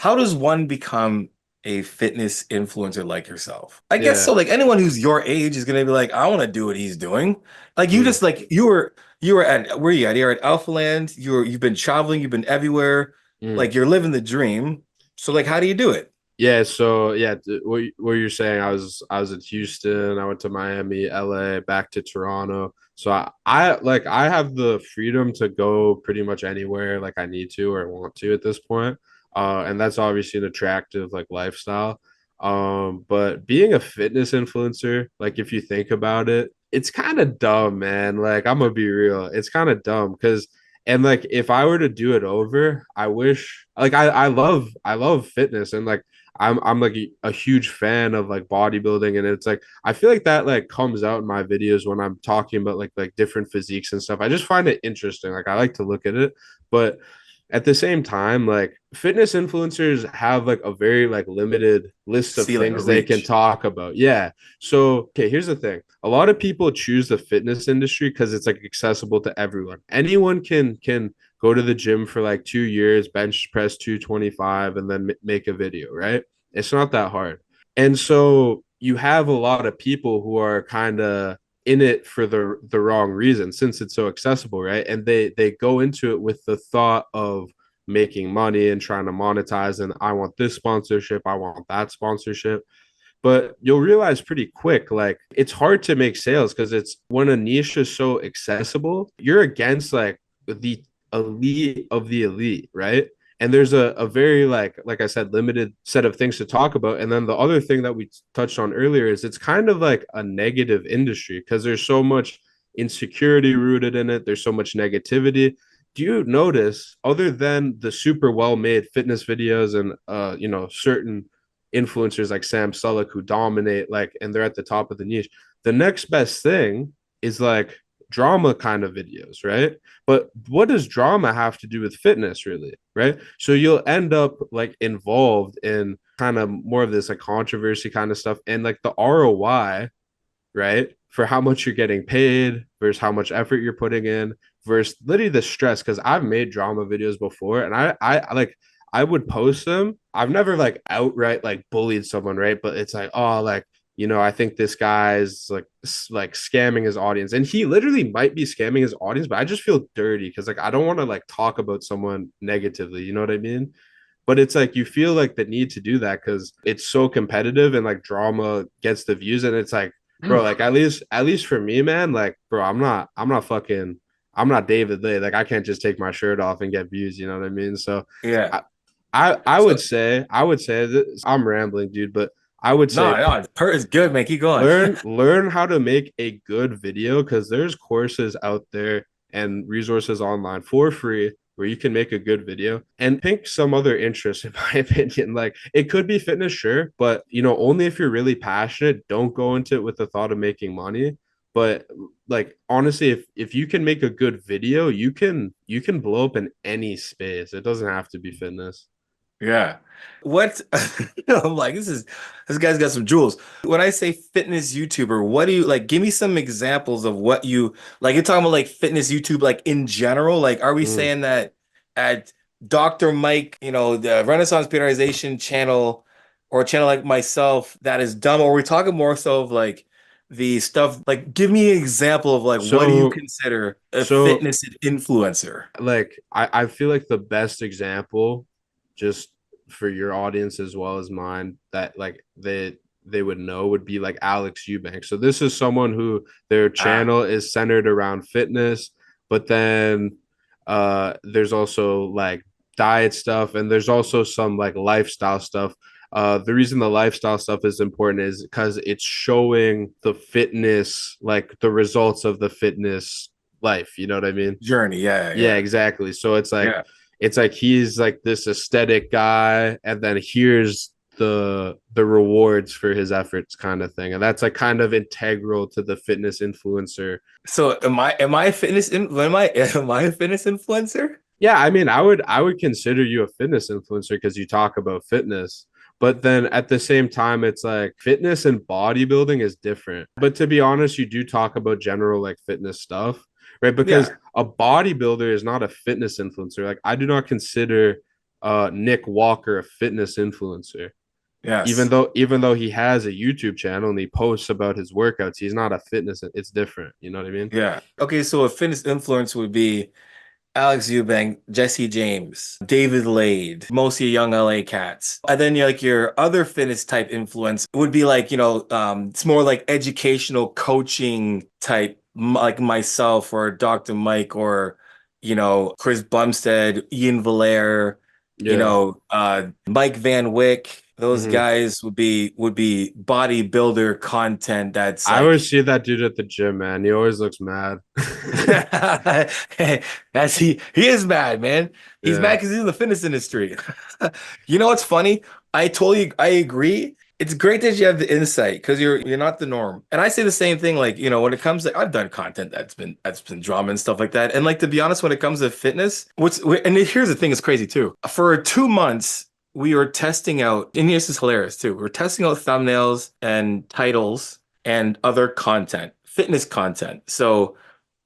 how does one become a fitness influencer like yourself? I guess Yeah. so. Like anyone who's your age is gonna be like, I want to do what he's doing. Like you Mm. just like you were at where you at? You're at Alpha Land. You've been traveling. You've been everywhere. Mm. Like you're living the dream. So like, how do you do it? Yeah, so yeah, what you're saying, I was in Houston, I went to Miami, LA, back to Toronto. So I have the freedom to go pretty much anywhere like I need to or want to at this point. And that's obviously an attractive like lifestyle. But being a fitness influencer, like if you think about it, it's kind of dumb, man. Like I'm gonna be real. It's kind of dumb because and like if I were to do it over, I wish like I love fitness and like I'm like a huge fan of like bodybuilding and it's like I feel like that like comes out in my videos when I'm talking about like different physiques and stuff. I just find it interesting. Like I like to look at it, but at the same time like fitness influencers have like a very like limited list of Ceiling or things they can reach? talk about. Yeah. So, okay, here's the thing. A lot of people choose the fitness industry because it's like accessible to everyone. Anyone can go to the gym for like 2 years, bench press 225, and then make a video, right? It's not that hard. And so you have a lot of people who are kind of in it for the wrong reason since it's so accessible, right? And they go into it with the thought of making money and trying to monetize and I want this sponsorship, I want that sponsorship. But you'll realize pretty quick, like it's hard to make sales because it's when a niche is so accessible, you're against like the elite of the elite, right? And there's a very like I said, limited set of things to talk about. And then the other thing that we touched on earlier is it's kind of like a negative industry because there's so much insecurity rooted in it. There's so much negativity. Do you notice, other than the super well made fitness videos and certain influencers like Sam Sulek who dominate like and they're at the top of the niche. The next best thing is like drama kind of videos, right? But what does drama have to do with fitness really, right? So you'll end up like involved in kind of more of this like controversy kind of stuff and like the ROI, right? For how much you're getting paid versus how much effort you're putting in versus literally the stress. Cause I've made drama videos before and I like I would post them. I've never like outright like bullied someone, right? But it's like, oh, like, I think this guy's like scamming his audience. And he literally might be scamming his audience, but I just feel dirty because like I don't want to like talk about someone negatively. You know what I mean? But it's like you feel like the need to do that because it's so competitive and like drama gets the views and it's like bro like at least for me man like bro I'm not David Lee, like I can't just take my shirt off and get views, you know what I mean? So Yeah. i I So would say that I'm rambling dude, but I would no, say no, it's good, man. Keep going. learn how to make a good video because there's courses out there and resources online for free where you can make a good video and pick some other interest in my opinion. Like it could be fitness, sure, but only if you're really passionate. Don't go into it with the thought of making money. But like honestly, if you can make a good video, you can blow up in any space. It doesn't have to be fitness. Yeah. What I'm like, this guy's got some jewels. When I say fitness YouTuber, what do you like? Give me some examples of what you like. You're talking about like fitness YouTube, like in general. Like, are we Mm. saying that at Dr. Mike, the Renaissance Periodization channel or a channel like myself that is dumb? Or are we talking more so of like the stuff? Like, give me an example of like what do you So consider a so fitness influencer? like I feel like the best example just for your audience as well as mine that like they would know would be like Alex Eubank. So this is someone who their Ah, channel is centered around fitness, but then there's also like diet stuff and there's also some like lifestyle stuff. The reason the lifestyle stuff is important is because it's showing the fitness, like the results of the fitness life. You know what I mean? journey. Yeah, Yeah, yeah, exactly. So yeah. it's like he's like this aesthetic guy, and then here's the rewards for his efforts kind of thing. And that's like kind of integral to the fitness influencer. So am I a fitness am I a fitness influencer? Yeah, I mean, I would consider you a fitness influencer because you talk about fitness. But then at the same time, it's like fitness and bodybuilding is different. But to be honest, you do talk about general like fitness stuff, right? Because Yeah. a bodybuilder is not a fitness influencer. Like I do not consider Nick Walker, a fitness influencer. Yes. Even though he has a YouTube channel and he posts about his workouts, he's not a fitness. It's different. You know what I mean? Yeah. Okay, so a fitness influence would be Alex Eubank, Jesse James, David Lade, mostly young LA cats. And then like your other fitness type influence would be like, it's more like educational coaching type, like myself or Dr. Mike or, Chris Bumstead, Ian Valair, Yeah. Mike Van Wyck. Those Hmm. guys would be bodybuilder content that's I like always see that dude at the gym, man. He always looks mad. That's he is mad, man. He's mad Yeah. because he's in the fitness industry. You know what's funny? I agree. It's great that you have the insight because you're not the norm. And I say the same thing, like, when it comes to I've done content that's been drama and stuff like that. And like to be honest, when it comes to fitness, and here's the thing, it's crazy too. For 2 months, we were testing out, and this is hilarious too. We were testing out thumbnails and titles and other content, fitness content. So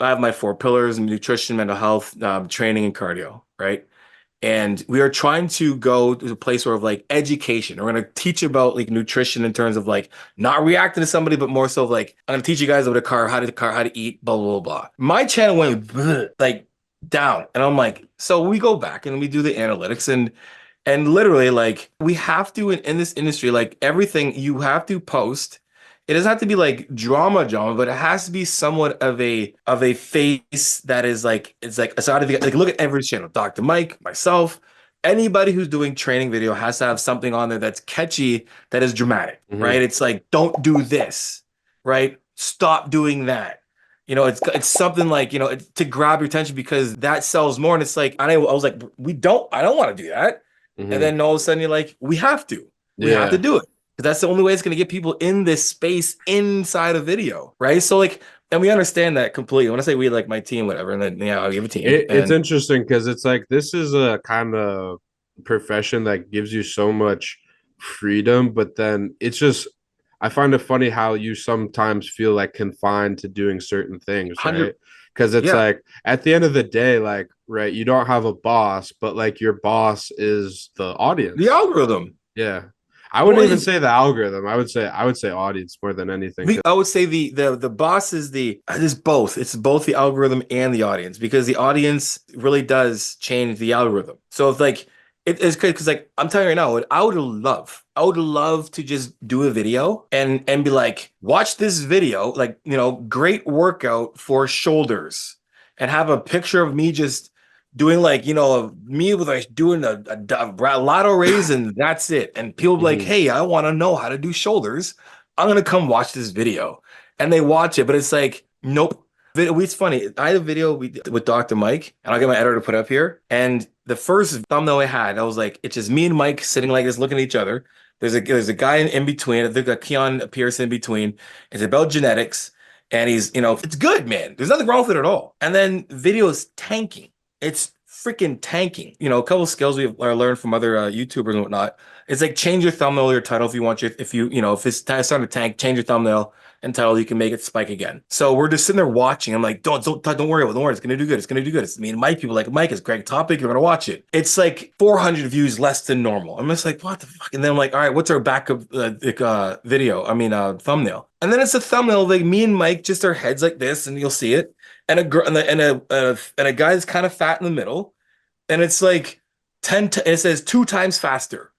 I have my four pillars: nutrition, mental health, training, and cardio, right? And we are trying to go to a place where of like education. We're going to teach about like nutrition in terms of like not reacting to somebody, but more so of like I'm going to teach you guys about how to eat, blah blah blah. My channel went like down, and I'm like, so we go back and we do the analytics, and literally like we have to in this industry, like everything you have to post. It doesn't have to be like drama, but it has to be somewhat of a face that is like it's like it's out of the like look at every channel, Dr. Mike, myself, anybody who's doing training video has to have something on there that's catchy, that is dramatic, Hmm. right? It's like don't do this, right? Stop doing that. It's something like, to grab your attention because that sells more. And it's like I was like, I don't want to do that. And Hmm. then all of a sudden you're like, we have to Yeah. do it. Because that's the only way it's going to get people in this space inside a video, right? So like, and we understand that completely. When I say we, like my team, whatever, and then we have a team, It's and interesting because it's like this is a kind of profession that gives you so much freedom, but then it's just I find it funny how you sometimes feel like confined to doing certain things, right? 100, Because it's yeah, like at the end of the day, like, right, you don't have a boss, but like your boss is the the audience. algorithm. Yeah. I Well, wouldn't even say the algorithm. I would say audience more than anything. I would say the boss is it's both. It's both the algorithm and the audience because the audience really does change the algorithm. So if like it's good because like I'm telling you right now, I would love to just do a video and be like, watch this video, like great workout for shoulders, and have a picture of me just doing like me with like doing a lotto raise and that's it. And people be like, Mhm. hey, I want to know how to do shoulders. I'm gonna come watch this video. And they watch it, but it's like, nope. It's funny. I had a video with Dr. Mike, and I'll get my editor to put up here. And the first thumbnail I had, I was like, it's just me and Mike sitting like this, looking at each other. There's a guy in between. I think Keon appears in between. It's about genetics, and it's good, man. There's nothing wrong with it at all. And then video is tanking. It's freaking tanking. A couple skills we've learned from other YouTubers and whatnot. It's like change your thumbnail or your title if you want if it's starting to tank, change your thumbnail and title. You can make it spike again. So we're just sitting there watching. I'm like, don't worry, don't worry. It's gonna do good. It's gonna do good. It's me and Mike. People like Mike. It's great topic. You're gonna watch it. It's like 400 views less than normal. I'm just like, what the fuck? And then I'm like, all right, what's our backup video? I mean, thumbnail. And then it's a thumbnail like me and Mike, just our heads like this, and you'll see it. And a girl and a guy that's kind of fat in the middle, and it's like it says 2 times faster.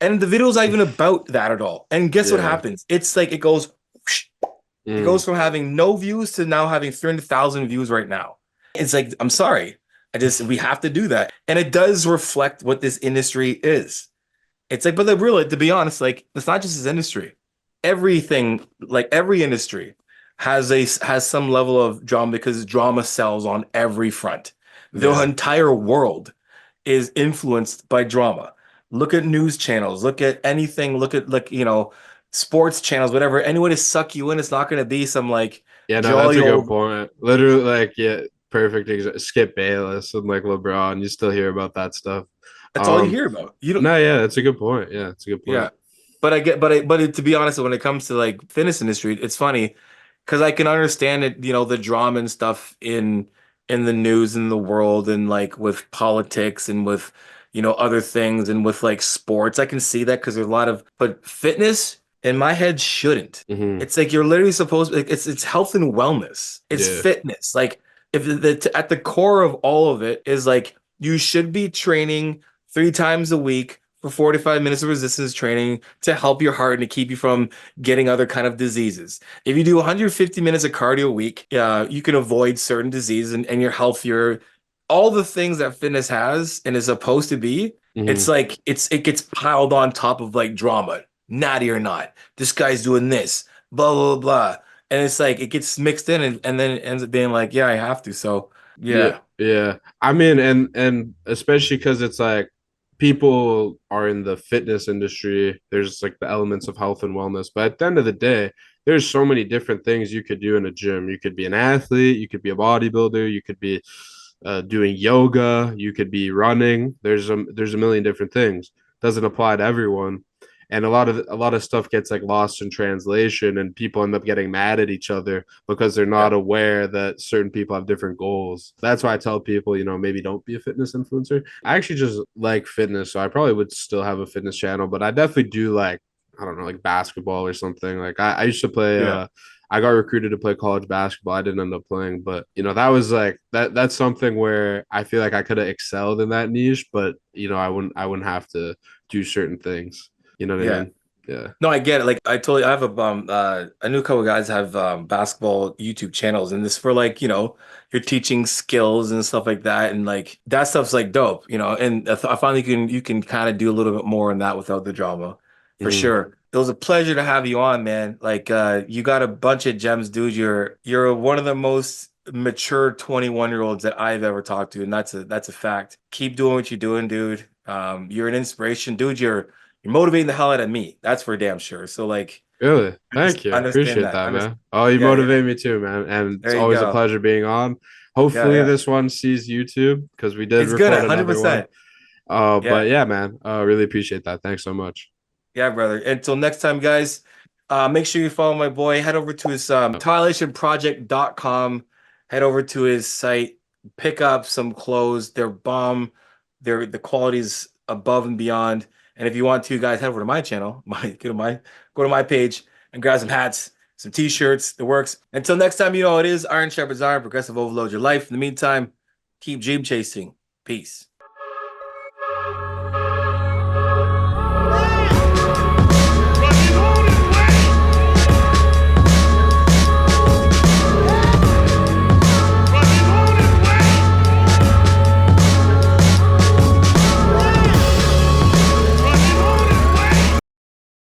And the video's not even about that at all. And guess what Yeah. happens? It's like it goes whoosh. It Mm. goes from having no views to now having 300,000 views right now. It's like, I'm sorry. We have to do that. And it does reflect what this industry is. It's like, but to be honest, like it's not just this industry. Everything, like every industry, has some level of drama because drama sells on every front. The Yeah. entire world is influenced by drama. Look at news channels, look at anything, look at like, sports channels, whatever. Any way to suck you in, it's not going to be some like Yeah, no, that's jolly a good old. point. Literally, like, yeah, perfect. Skip Bayless and like LeBron, you still hear about that stuff. That's all you Um, hear about. You don't, no, yeah, that's a good point. Yeah, that's a good yeah. point. But I get, to be honest, when it comes to like fitness industry, it's funny because I can understand it, the drama and stuff in the news and the world and like with politics and with other things. And with like sports, I can see that because there's a lot of, but fitness in my head shouldn't. Hmm. It's like you're literally supposed like it's health and wellness. It's Yeah. fitness. Like if at the core of all of it is like you should be training 3 times a week for 45 minutes of resistance training to help your heart and to keep you from getting other kind of diseases. If you do 150 minutes of cardio a week, you can avoid certain diseases and you're healthier. All the things that fitness has and is supposed to be, it's Hmm. like it gets piled on top of like drama. Natty or not, this guy's doing this, blah blah blah, and it's like it gets mixed in and then it ends up being like, yeah, I have to. So Yeah, yeah, yeah. I mean, and especially because it's like people are in the fitness industry. There's like the elements of health and wellness, but at the end of the day, there's so many different things you could do in a gym. You could be an athlete, you could be a bodybuilder, you could be doing yoga, you could be running. There's a million different things. Doesn't apply to everyone, and a lot of stuff gets like lost in translation, and people end up getting mad at each other because they're yeah, not aware that certain people have different goals. That's why I tell people, maybe don't be a fitness influencer. I actually just like fitness, so I probably would still have a fitness channel, but I definitely do like, I don't know, like basketball or something. Like I used to play yeah, I got recruited to play college basketball. I didn't end up playing, but that was like that's something where I feel like I could have excelled in that niche, but I wouldn't have to do certain things. You know what I yeah. mean? Yeah. No, I get it. Like I have a new couple of guys have basketball YouTube channels and this for like, you're teaching skills and stuff like that and like that stuff's like dope, and I finally you can kind of do a little bit more in that without the drama. For Mhm. sure. It was a pleasure to have you on, man. Like you got a bunch of gems, dude. You're one of the most mature 21-year-olds that I've ever talked to, and that's a fact. Keep doing what you're doing, dude. You're an inspiration, dude. You're motivating the hell out of me. That's for damn sure. So like, Really? Thank you. understand Appreciate that. that, man. Oh, you Yeah, yeah. motivate me too, man. And it's There you always a go. pleasure being on. Yeah, Hopefully yeah. this one sees YouTube because we did It's good. record another one. 100%. But Yeah. yeah, man. Really appreciate that. Thanks so much. Yeah, brother. Until next time, guys, make sure you follow my boy. Head over to his titleationproject.com. Head over to his site. Pick up some clothes. They're bomb. The quality's above and beyond. And if you want to, guys, head over to my channel. Go to my page and grab some hats, some t-shirts, the works. Until next time, it is Iron Shepherd's Iron, progressive overload your life. In the meantime, keep dream chasing. Peace.